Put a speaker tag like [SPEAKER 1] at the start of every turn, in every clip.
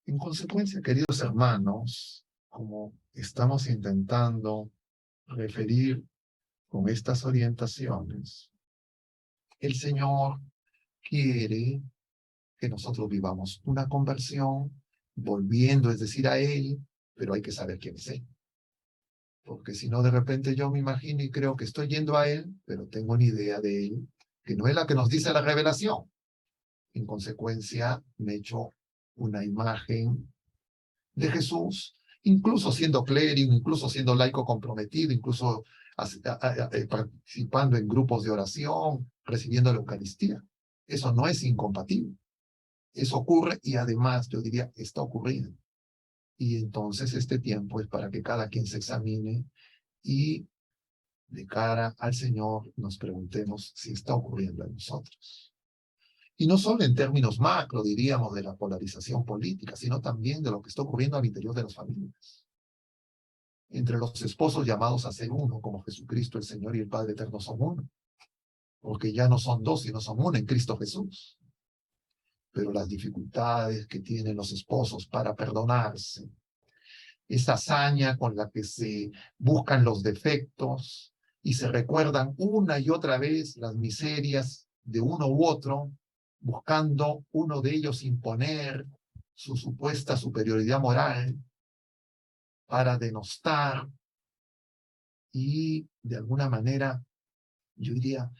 [SPEAKER 1] En consecuencia, queridos hermanos, como estamos intentando referir con estas orientaciones, el Señor quiere que nosotros vivamos una conversión volviendo, es decir, a Él, pero hay que saber quién es Él. Porque si no, de repente yo me imagino y creo que estoy yendo a Él, pero tengo una idea de Él, que no es la que nos dice la revelación. En consecuencia, me echo una imagen de Jesús, incluso siendo clérigo, incluso siendo laico comprometido, incluso participando en grupos de oración, recibiendo la Eucaristía. Eso no es incompatible. Eso ocurre y además, yo diría, está ocurriendo. Y entonces este tiempo es para que cada quien se examine y de cara al Señor nos preguntemos si está ocurriendo en nosotros. Y no solo en términos macro, diríamos, de la polarización política, sino también de lo que está ocurriendo al interior de las familias. Entre los esposos llamados a ser uno, como Jesucristo, el Señor y el Padre Eterno son uno. Porque ya no son dos, sino son uno en Cristo Jesús. Pero las dificultades que tienen los esposos para perdonarse, esa hazaña con la que se buscan los defectos y se recuerdan una y otra vez las miserias de uno u otro, buscando uno de ellos imponer su supuesta superioridad moral para denostar y de alguna manera, yo diría,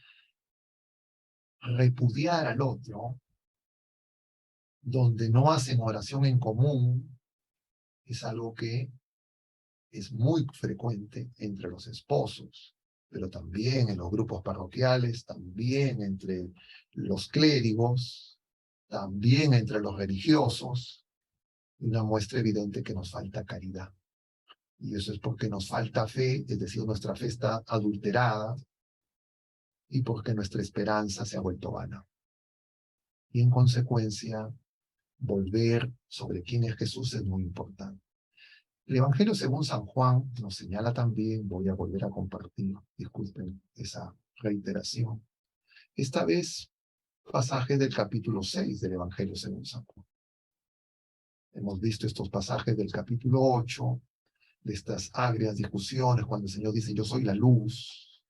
[SPEAKER 1] repudiar al otro, donde no hacen oración en común, es algo que es muy frecuente entre los esposos, pero también en los grupos parroquiales, también entre los clérigos, también entre los religiosos, una muestra evidente que nos falta caridad. Y eso es porque nos falta fe, es decir, nuestra fe está adulterada y porque nuestra esperanza se ha vuelto vana. Y en consecuencia, volver sobre quién es Jesús es muy importante. El Evangelio según San Juan nos señala también, voy a volver a compartir, disculpen esa reiteración, esta vez pasaje del capítulo 6 del Evangelio según San Juan. Hemos visto estos pasajes del capítulo 8, de estas agrias discusiones cuando el Señor dice yo soy la luz,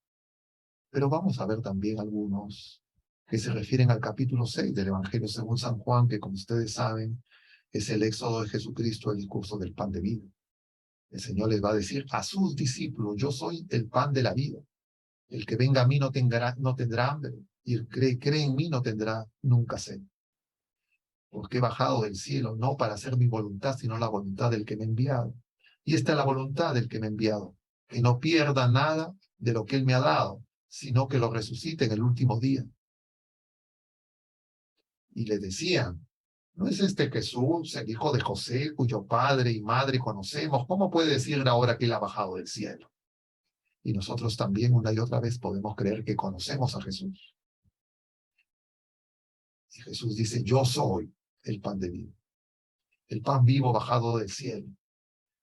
[SPEAKER 1] pero vamos a ver también algunos que se refieren al capítulo 6 del Evangelio según San Juan, que como ustedes saben es el éxodo de Jesucristo, el discurso del pan de vida. El Señor les va a decir a sus discípulos, yo soy el pan de la vida. El que venga a mí no tendrá hambre, y el que cree en mí no tendrá nunca sed. Porque he bajado del cielo, no para hacer mi voluntad, sino la voluntad del que me ha enviado. Y esta es la voluntad del que me ha enviado, que no pierda nada de lo que él me ha dado, sino que lo resucite en el último día. Y le decían, ¿no es este Jesús, el hijo de José, cuyo padre y madre conocemos? ¿Cómo puede decir ahora que él ha bajado del cielo? Y nosotros también una y otra vez podemos creer que conocemos a Jesús. Y Jesús dice, yo soy el pan de vida, el pan vivo bajado del cielo.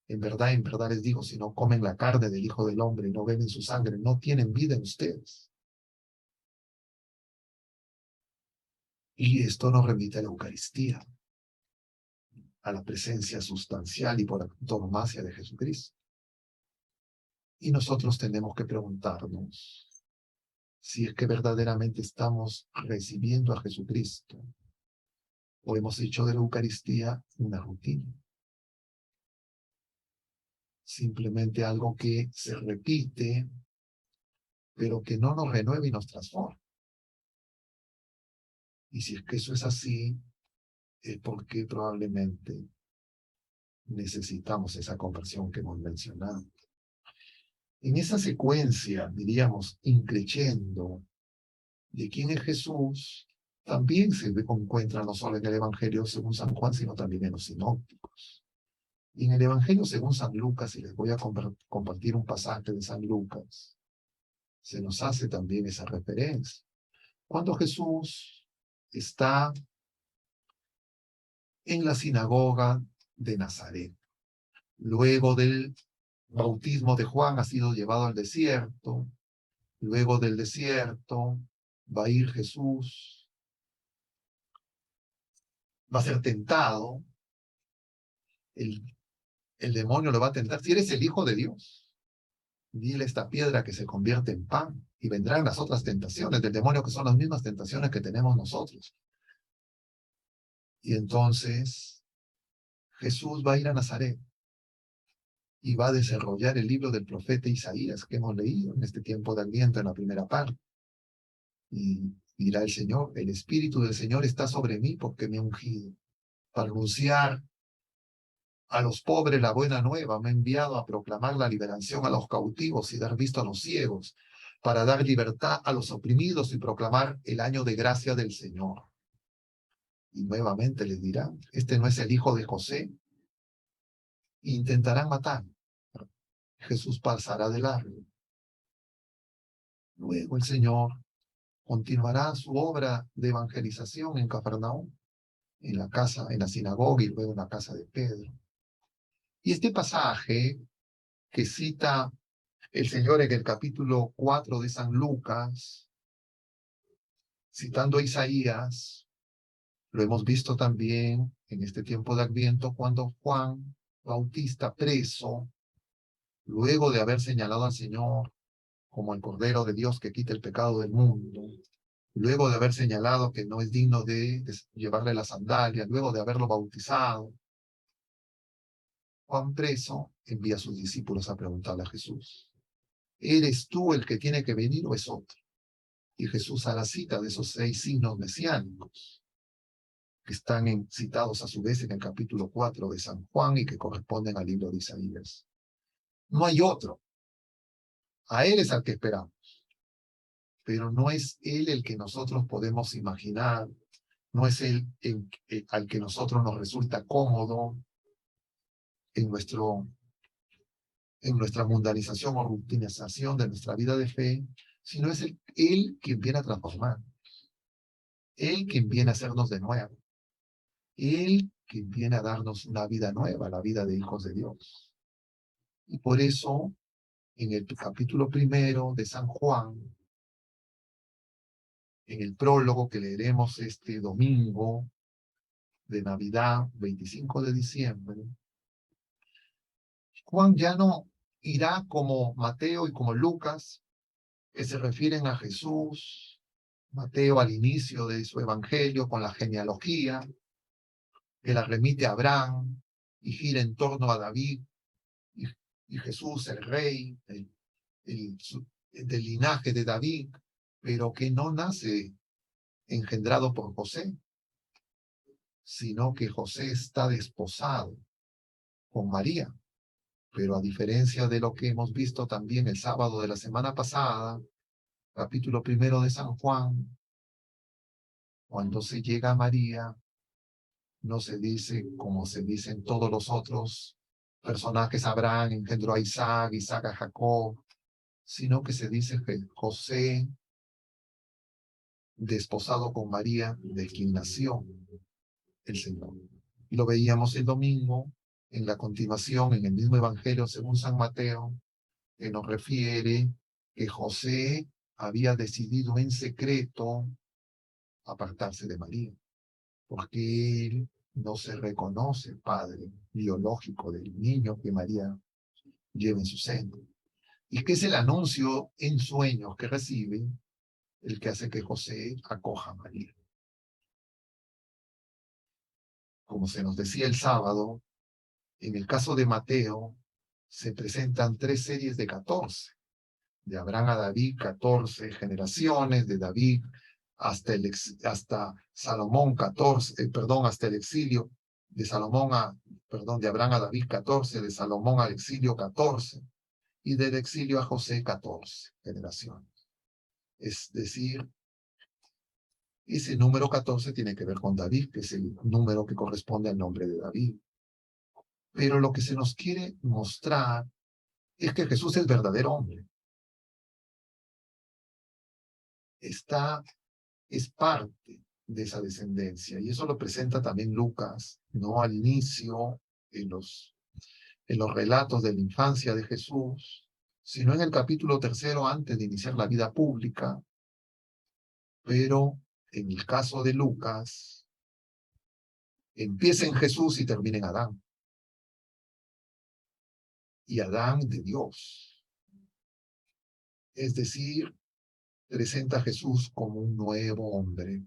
[SPEAKER 1] En verdad les digo, si no comen la carne del Hijo del Hombre y no beben su sangre, no tienen vida en ustedes. Y esto nos remite a la Eucaristía, a la presencia sustancial y por antonomasia de Jesucristo. Y nosotros tenemos que preguntarnos si es que verdaderamente estamos recibiendo a Jesucristo o hemos hecho de la Eucaristía una rutina. Simplemente algo que se repite, pero que no nos renueva y nos transforma. Y si es que eso es así, es porque probablemente necesitamos esa conversión que hemos mencionado. En esa secuencia, diríamos, increciendo de quién es Jesús, también se encuentra no solo en el Evangelio según San Juan, sino también en los sinópticos. Y en el Evangelio según San Lucas, y les voy a compartir un pasaje de San Lucas, se nos hace también esa referencia. Cuando Jesús está en la sinagoga de Nazaret, luego del bautismo de Juan ha sido llevado al desierto, luego del desierto va a ir Jesús, va a ser tentado, el, el demonio lo va a tentar. Si eres el Hijo de Dios, dile a esta piedra que se convierte en pan. Y vendrán las otras tentaciones del demonio, que son las mismas tentaciones que tenemos nosotros. Y entonces Jesús va a ir a Nazaret y va a desarrollar el libro del profeta Isaías que hemos leído en este tiempo de Adviento en la primera parte. Y dirá el Señor, el Espíritu del Señor está sobre mí porque me ha ungido para anunciar a los pobres la buena nueva, me ha enviado a proclamar la liberación a los cautivos y dar visto a los ciegos, para dar libertad a los oprimidos y proclamar el año de gracia del Señor. Y nuevamente les dirán, este no es el hijo de José. E intentarán matar. Jesús pasará de largo. Luego el Señor continuará su obra de evangelización en Cafarnaúm, en la casa, en la sinagoga y luego en la casa de Pedro. Y este pasaje que cita el Señor en el capítulo 4 de San Lucas, citando a Isaías, lo hemos visto también en este tiempo de Adviento cuando Juan Bautista, preso, luego de haber señalado al Señor como el Cordero de Dios que quita el pecado del mundo, luego de haber señalado que no es digno de llevarle la sandalia, luego de haberlo bautizado, Juan preso envía a sus discípulos a preguntarle a Jesús, ¿eres tú el que tiene que venir o es otro? Y Jesús a la cita de esos 6 signos mesiánicos, que están citados a su vez en el capítulo 4 de San Juan y que corresponden al libro de Isaías. No hay otro. A él es al que esperamos. Pero no es él el que nosotros podemos imaginar, no es él al que nosotros nos resulta cómodo en, en nuestra mundanización o rutinización de nuestra vida de fe, sino es él quien viene a transformar, él quien viene a hacernos de nuevo, él quien viene a darnos una vida nueva, la vida de hijos de Dios. Y por eso, en el capítulo 1 de San Juan, en el prólogo que leeremos este domingo de Navidad, 25 de diciembre, Juan ya no irá como Mateo y como Lucas, que se refieren a Jesús, Mateo al inicio de su evangelio con la genealogía, que la remite a Abraham y gira en torno a David y, y Jesús, el rey del linaje de David, pero que no nace engendrado por José, sino que José está desposado con María. Pero a diferencia de lo que hemos visto también el sábado de la semana pasada, capítulo 1 de San Juan, cuando se llega a María, no se dice como se dicen todos los otros personajes, Abraham engendró a Isaac, Isaac a Jacob, sino que se dice que José, desposado con María, de quien nació el Señor. Y lo veíamos el domingo en la continuación, en el mismo Evangelio según San Mateo, que nos refiere que José había decidido en secreto apartarse de María, porque él no se reconoce padre biológico del niño que María lleva en su seno. Y que es el anuncio en sueños que recibe el que hace que José acoja a María. Como se nos decía el sábado, en el caso de Mateo, se presentan 3 series de 14. De Abraham a David, 14 generaciones, de David hasta Salomón, 14, hasta el exilio, de de Abraham a David, 14, de Salomón al exilio, 14, y del exilio a José, 14 generaciones. Es decir, ese número 14 tiene que ver con David, que es el número que corresponde al nombre de David. Pero lo que se nos quiere mostrar es que Jesús es verdadero hombre. Es parte de esa descendencia. Y eso lo presenta también Lucas, no al inicio, en los relatos de la infancia de Jesús, sino en el capítulo 3, antes de iniciar la vida pública. Pero en el caso de Lucas, empieza en Jesús y termina en Adán. y Adán de Dios. Es decir, presenta a Jesús como un nuevo hombre,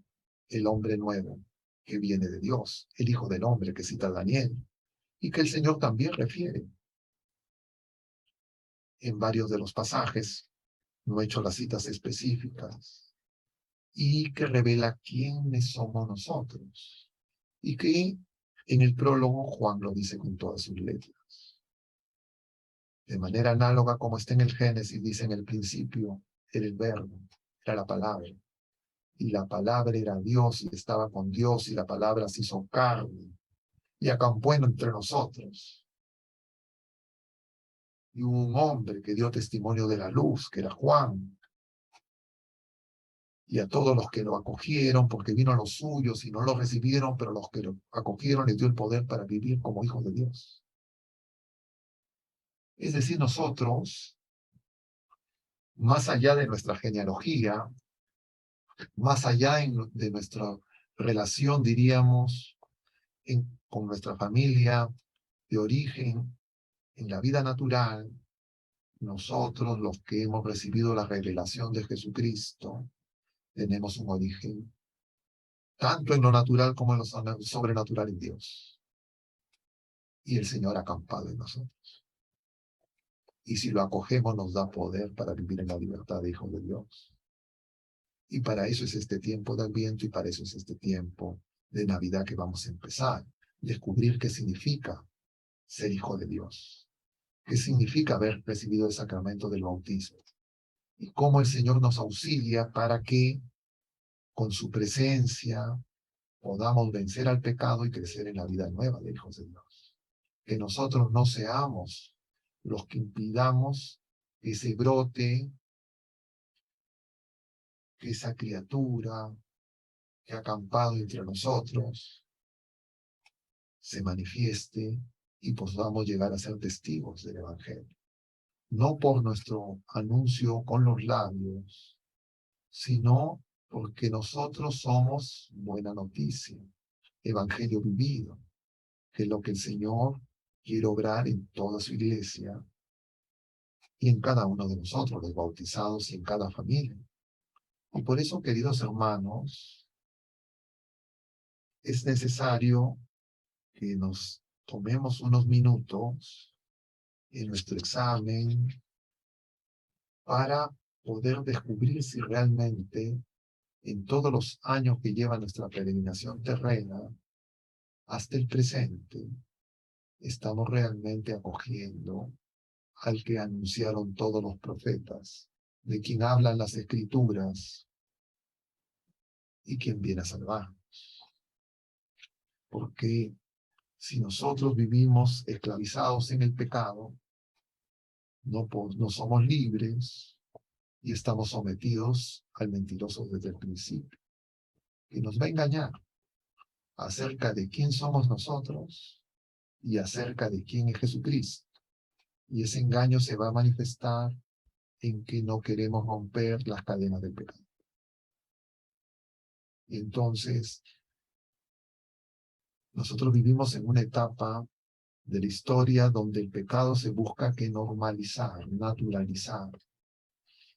[SPEAKER 1] el hombre nuevo que viene de Dios, el Hijo del Hombre que cita Daniel, y que el Señor también refiere en varios de los pasajes, no he hecho las citas específicas, y que revela quiénes somos nosotros, y que en el prólogo Juan lo dice con todas sus letras. De manera análoga como está en el Génesis, dice en el principio, era el verbo, era la palabra, y la palabra era Dios, y estaba con Dios, y la palabra se hizo carne, y acampó entre nosotros. Y hubo un hombre que dio testimonio de la luz, que era Juan, y a todos los que lo acogieron, porque vino a los suyos y no lo recibieron, pero los que lo acogieron les dio el poder para vivir como hijos de Dios. Es decir, nosotros, más allá de nuestra genealogía, más allá de nuestra relación, diríamos, con nuestra familia de origen, en la vida natural, nosotros, los que hemos recibido la revelación de Jesucristo, tenemos un origen tanto en lo natural como en lo sobrenatural en Dios. Y el Señor ha acampado en nosotros. Y si lo acogemos, nos da poder para vivir en la libertad de hijos de Dios. Y para eso es este tiempo de Adviento y para eso es este tiempo de Navidad que vamos a empezar. Descubrir qué significa ser hijo de Dios. Qué significa haber recibido el sacramento del bautismo. Y cómo el Señor nos auxilia para que con su presencia podamos vencer al pecado y crecer en la vida nueva de hijos de Dios. Que nosotros no seamos los que impidamos que ese brote, que esa criatura que ha acampado entre nosotros se manifieste y podamos llegar a ser testigos del Evangelio. No por nuestro anuncio con los labios, sino porque nosotros somos buena noticia, Evangelio vivido, que es lo que el Señor quiere obrar en toda su iglesia y en cada uno de nosotros, los bautizados, y en cada familia. Y por eso, queridos hermanos, es necesario que nos tomemos unos minutos en nuestro examen para poder descubrir si realmente en todos los años que lleva nuestra peregrinación terrena hasta el presente, estamos realmente acogiendo al que anunciaron todos los profetas, de quien hablan las escrituras y quien viene a salvarnos. Porque si nosotros vivimos esclavizados en el pecado, no somos libres y estamos sometidos al mentiroso desde el principio, que nos va a engañar acerca de quién somos nosotros y acerca de quién es Jesucristo. Y ese engaño se va a manifestar en que no queremos romper las cadenas del pecado. Y entonces, nosotros vivimos en una etapa de la historia donde el pecado se busca que normalizar, naturalizar.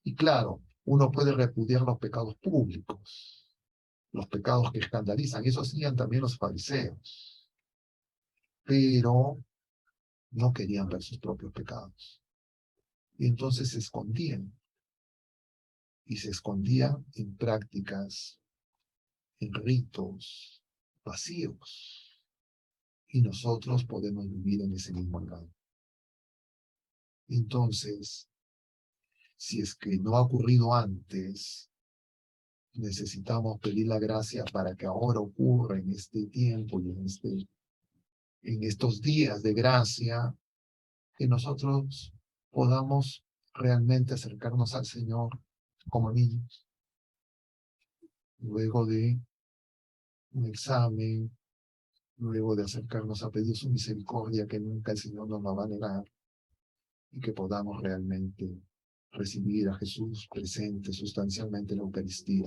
[SPEAKER 1] Y claro, uno puede repudiar los pecados públicos, los pecados que escandalizan, y eso hacían también los fariseos, pero no querían ver sus propios pecados. Y entonces se escondían, y se escondían en prácticas, en ritos vacíos. Y nosotros podemos vivir en ese mismo engaño. Entonces, si es que no ha ocurrido antes, necesitamos pedir la gracia para que ahora ocurra en este tiempo y en estos días de gracia, que nosotros podamos realmente acercarnos al Señor como niños, luego de un examen, luego de acercarnos a pedir su misericordia, que nunca el Señor nos la va a negar, y que podamos realmente recibir a Jesús presente sustancialmente en la Eucaristía